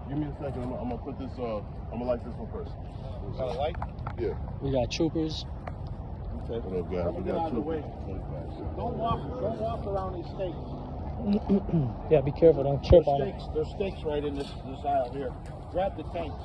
Give me a second. I'm gonna put this. I'm gonna light this one first. Got a light? Yeah. We got troopers. Okay. What up, guys? We Get out got of the way. 25. Don't walk around these stakes. Yeah, be careful. Don't trip on it. There's stakes right in this aisle here. Grab the tanks.